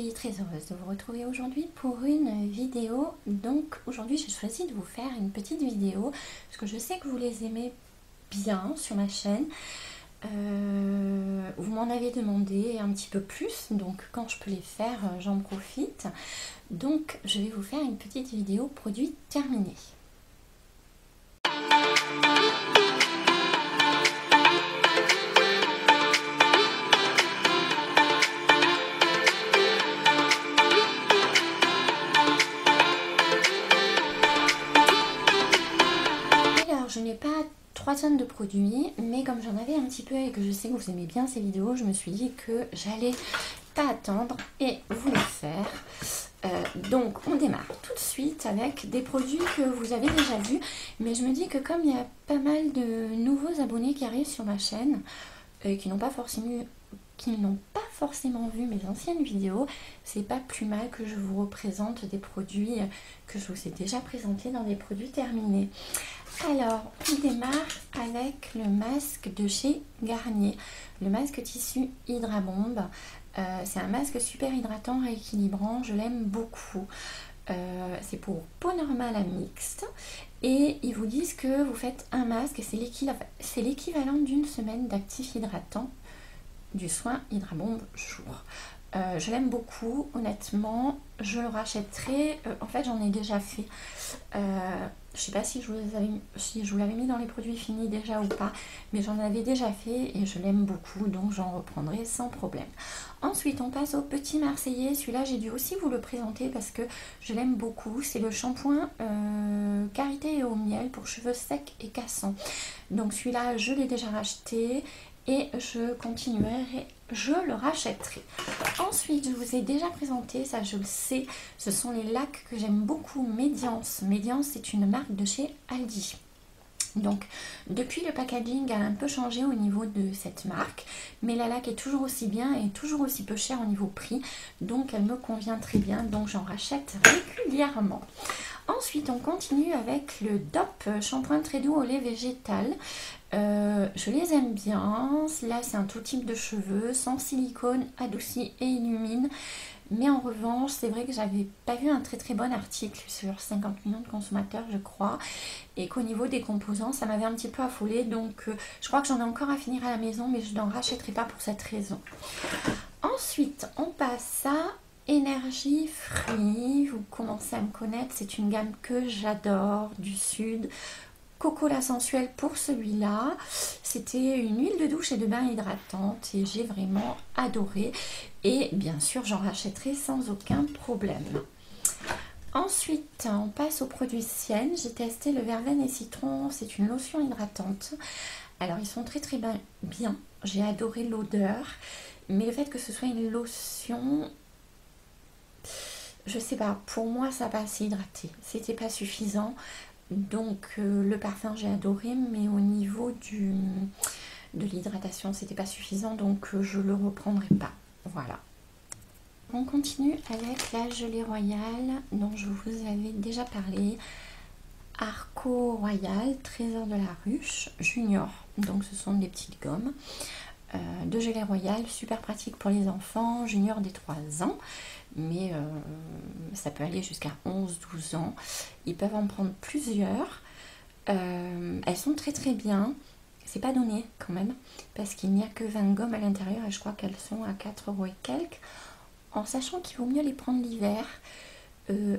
suis très heureuse de vous retrouver aujourd'hui pour une vidéo. Donc aujourd'hui j'ai choisi de vous faire une petite vidéo parce que je sais que vous les aimez bien sur ma chaîne. Vous m'en avez demandé un petit peu plus, donc quand je peux les faire, j'en profite. Donc je vais vous faire une petite vidéo produit terminé. Je n'ai pas 3 tonnes de produits, mais comme j'en avais un petit peu et que je sais que vous aimez bien ces vidéos, je me suis dit que j'allais pas attendre et vous les faire. Donc on démarre tout de suite avec des produits que vous avez déjà vus, mais je me dis que comme il y a pas mal de nouveaux abonnés qui arrivent sur ma chaîne et qui n'ont pas forcément vu mes anciennes vidéos, c'est pas plus mal que je vous représente des produits que je vous ai déjà présentés dans des produits terminés. Alors, on démarre avec le masque de chez Garnier, le masque tissu Hydra Bomb. C'est un masque super hydratant, rééquilibrant, je l'aime beaucoup. C'est pour peau normale à mixte et ils vous disent que vous faites un masque, c'est l'équivalent d'une semaine d'actif hydratant du soin Hydra Bomb jour. Je l'aime beaucoup, honnêtement, je le rachèterai. En fait, j'en ai déjà fait. Je sais pas si je vous l'avais mis dans les produits finis déjà ou pas, mais j'en avais déjà fait et je l'aime beaucoup, donc j'en reprendrai sans problème. Ensuite, on passe au petit Marseillais. Celui-là, j'ai dû aussi vous le présenter parce que je l'aime beaucoup. C'est le shampoing Karité et au miel pour cheveux secs et cassants. Donc celui-là, je l'ai déjà racheté et je continuerai, je le rachèterai. Ensuite, je vous ai déjà présenté, ça je le sais, ce sont les lacs que j'aime beaucoup, Médiance. Médiance, c'est une marque de chez Aldi. Donc, depuis le packaging a un peu changé au niveau de cette marque, mais la laque est toujours aussi bien et toujours aussi peu chère au niveau prix, donc elle me convient très bien, donc j'en rachète régulièrement. Ensuite, on continue avec le DOP shampoing très doux au lait végétal. Je les aime bien. Là, c'est un tout type de cheveux, sans silicone, adouci et illumine. Mais en revanche, c'est vrai que j'avais pas vu un très bon article sur 50 millions de consommateurs, je crois. Et qu'au niveau des composants, ça m'avait un petit peu affolée. Donc, je crois que j'en ai encore à finir à la maison, mais je n'en rachèterai pas pour cette raison. Ensuite, on passe à Énergie Fruits. Vous commencez à me connaître, c'est une gamme que j'adore, du sud. Coco la sensuelle pour celui-là, c'était une huile de douche et de bain hydratante et j'ai vraiment adoré et bien sûr j'en rachèterai sans aucun problème. Ensuite on passe aux produits Sienne. J'ai testé le verveine et citron, c'est une lotion hydratante. Alors ils sont très bien, j'ai adoré l'odeur, mais le fait que ce soit une lotion, je sais pas, pour moi ça n'a pas assez hydraté, c'était pas suffisant. Donc le parfum j'ai adoré, mais au niveau de l'hydratation c'était pas suffisant, donc je le reprendrai pas. Voilà. On continue avec la gelée royale dont je vous avais déjà parlé. Arco Royal, Trésor de la Ruche, Junior. Donc ce sont des petites gommes de gelée royale, super pratique pour les enfants, junior des 3 ans. Mais ça peut aller jusqu'à 11-12 ans. Ils peuvent en prendre plusieurs. Elles sont très bien. C'est pas donné quand même, parce qu'il n'y a que 20 gommes à l'intérieur et je crois qu'elles sont à 4 € et quelques. En sachant qu'il vaut mieux les prendre l'hiver.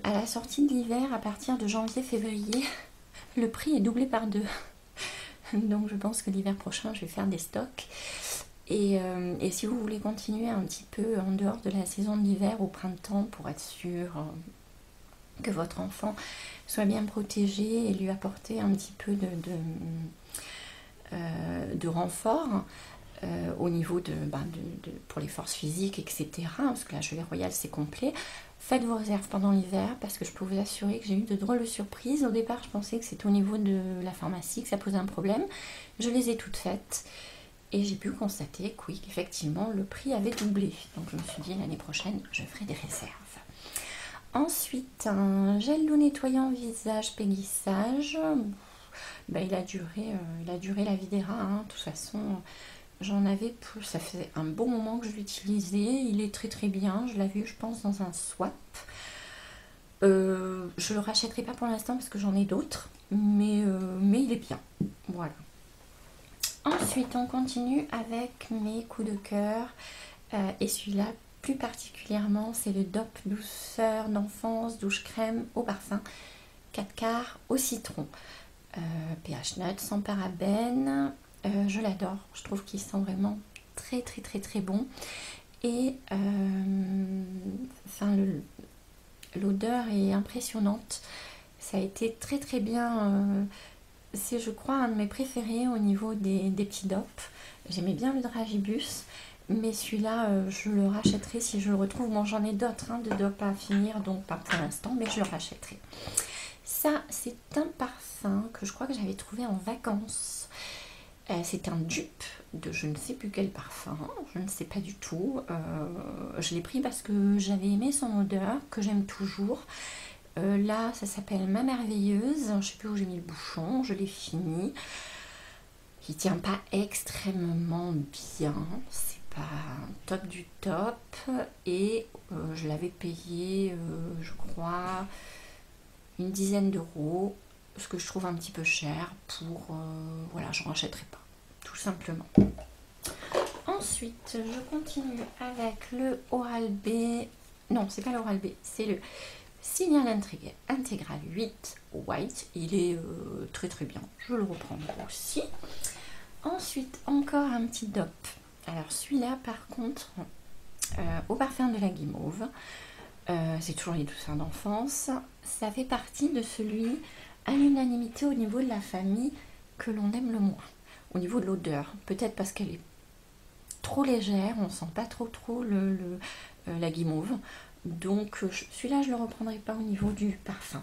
À la sortie de l'hiver, à partir de janvier-février, le prix est doublé par 2. Donc je pense que l'hiver prochain, je vais faire des stocks. Et si vous voulez continuer un petit peu en dehors de la saison d'hiver au printemps pour être sûr que votre enfant soit bien protégé et lui apporter un petit peu de renfort au niveau pour les forces physiques, etc. Parce que la gelée royale c'est complet. Faites vos réserves pendant l'hiver parce que je peux vous assurer que j'ai eu de drôles de surprises. Au départ je pensais que c'était au niveau de la pharmacie que ça posait un problème. Je les ai toutes faites. Et j'ai pu constater que oui, qu'effectivement, le prix avait doublé. Donc je me suis dit, l'année prochaine, je ferai des réserves. Ensuite, un gel doux nettoyant visage Peggy Sage. Ben, il a duré la vie des rats. Hein. De toute façon, J'en avais pour, ça fait un bon moment que je l'utilisais. Il est très très bien. Je l'avais eu, je pense, dans un swap. Je le rachèterai pas pour l'instant parce que j'en ai d'autres, mais il est bien. Voilà. Ensuite, on continue avec mes coups de cœur. Et celui-là, plus particulièrement, c'est le DOP douceur d'enfance douche crème au parfum 4 quarts au citron. pH neutre, sans parabènes. Je l'adore. Je trouve qu'il sent vraiment très très très très bon. Et enfin, l'odeur est impressionnante. Ça a été très très bien. C'est, je crois, un de mes préférés au niveau des petits DOP. J'aimais bien le Dragibus, mais celui-là, je le rachèterai si je le retrouve. Bon, j'en ai d'autres de DOP à finir, donc pas pour l'instant, mais je le rachèterai. Ça, c'est un parfum que je crois que j'avais trouvé en vacances. C'est un dupe de je ne sais plus quel parfum, je ne sais pas du tout. Je l'ai pris parce que j'avais aimé son odeur, que j'aime toujours. Là, ça s'appelle Ma Merveilleuse. Je ne sais plus où j'ai mis le bouchon, je l'ai fini. Il tient pas extrêmement bien, c'est pas top du top. Et je l'avais payé, je crois, une dizaine d'euros. Ce que je trouve un petit peu cher pour... voilà, je n'en rachèterai pas, tout simplement. Ensuite, je continue avec le Oral-B. Non, c'est pas l'Oral-B, c'est le Signal Intégral 8 White. Il est très très bien, je le reprendrai aussi. Ensuite, encore un petit DOP. Alors celui-là, par contre, au parfum de la guimauve, c'est toujours les douceurs d'enfance. Ça fait partie de celui à l'unanimité au niveau de la famille que l'on aime le moins. Au niveau de l'odeur, peut-être parce qu'elle est trop légère, on sent pas trop la guimauve. Donc celui-là, je le reprendrai pas au niveau du parfum.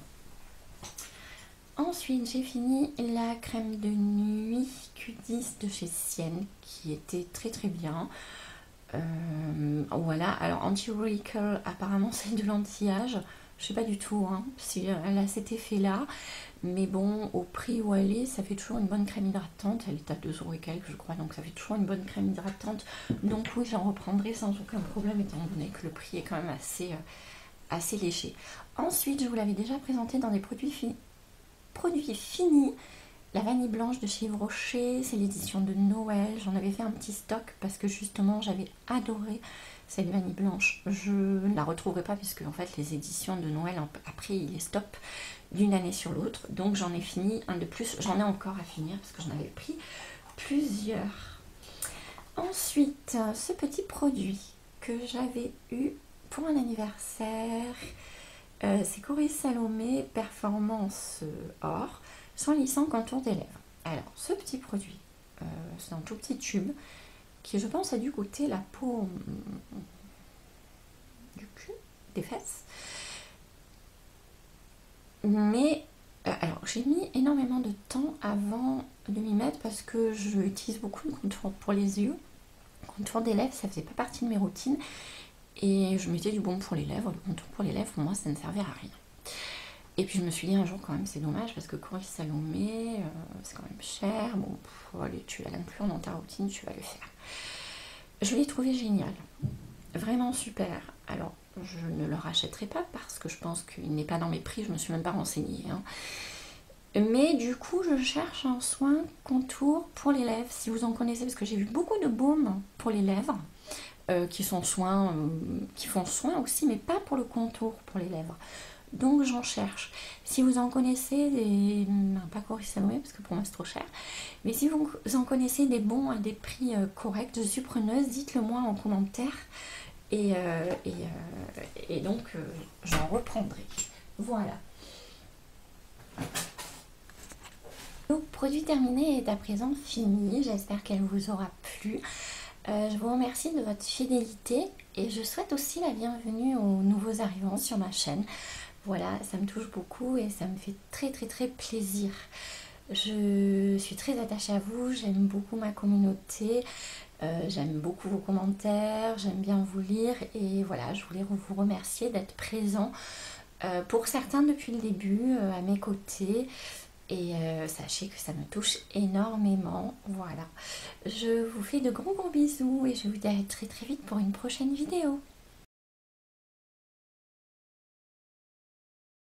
Ensuite, j'ai fini la crème de nuit Q10 de chez Sienne, qui était très très bien. Voilà, alors anti-wrinkle, apparemment c'est de l'anti-âge. Je sais pas du tout si elle a cet effet-là. Mais bon, au prix où elle est, ça fait toujours une bonne crème hydratante. Elle est à 2 € et quelques, je crois, donc ça fait toujours une bonne crème hydratante. Donc oui, j'en reprendrai sans aucun problème, étant donné que le prix est quand même assez léger. Ensuite, je vous l'avais déjà présenté dans des produits finis. La vanille blanche de chez Yves Rocher, c'est l'édition de Noël. J'en avais fait un petit stock parce que justement, j'avais adoré cette vanille blanche. Je ne la retrouverai pas puisque en fait, les éditions de Noël, après, ils les stoppent d'une année sur l'autre. Donc j'en ai fini un de plus. J'en ai encore à finir parce que j'en avais pris plusieurs. Ensuite, ce petit produit que j'avais eu pour un anniversaire, c'est Coris Salomé Performance Or, sans lissant contour des lèvres. Alors, ce petit produit, c'est un tout petit tube qui, je pense, a dû goûter la peau du cul, des fesses. Mais, alors, j'ai mis énormément de temps avant de m'y mettre parce que je utilise beaucoup de contour pour les yeux. Contour des lèvres, ça faisait pas partie de mes routines. Et je mettais du baume pour les lèvres. Le contour pour les lèvres, pour moi, ça ne servait à rien. Et puis je me suis dit un jour quand même, c'est dommage parce que Coris Salomé, c'est quand même cher. Bon, allez, tu vas l'inclure dans ta routine, tu vas le faire. Je l'ai trouvé génial. Vraiment super. Alors, je ne le rachèterai pas parce que je pense qu'il n'est pas dans mes prix. Je me suis même pas renseignée. Mais du coup, je cherche un soin contour pour les lèvres. Si vous en connaissez, parce que j'ai vu beaucoup de baumes pour les lèvres. Qui font soin aussi, mais pas pour le contour pour les lèvres. Donc j'en cherche. Si vous en connaissez des... pas Coris Salomé parce que pour moi c'est trop cher. Mais si vous en connaissez des bons à des prix corrects, je suis preneuse, dites-le moi en commentaire. Et donc j'en reprendrai. Voilà. Le produit terminé est à présent fini. J'espère qu'elle vous aura plu. Je vous remercie de votre fidélité et je souhaite aussi la bienvenue aux nouveaux arrivants sur ma chaîne. Voilà, ça me touche beaucoup et ça me fait très très très plaisir. Je suis très attachée à vous, j'aime beaucoup ma communauté, j'aime beaucoup vos commentaires, j'aime bien vous lire et voilà, je voulais vous remercier d'être présent pour certains depuis le début à mes côtés. Et sachez que ça me touche énormément. Voilà. Je vous fais de gros bisous et je vous dis à très très vite pour une prochaine vidéo.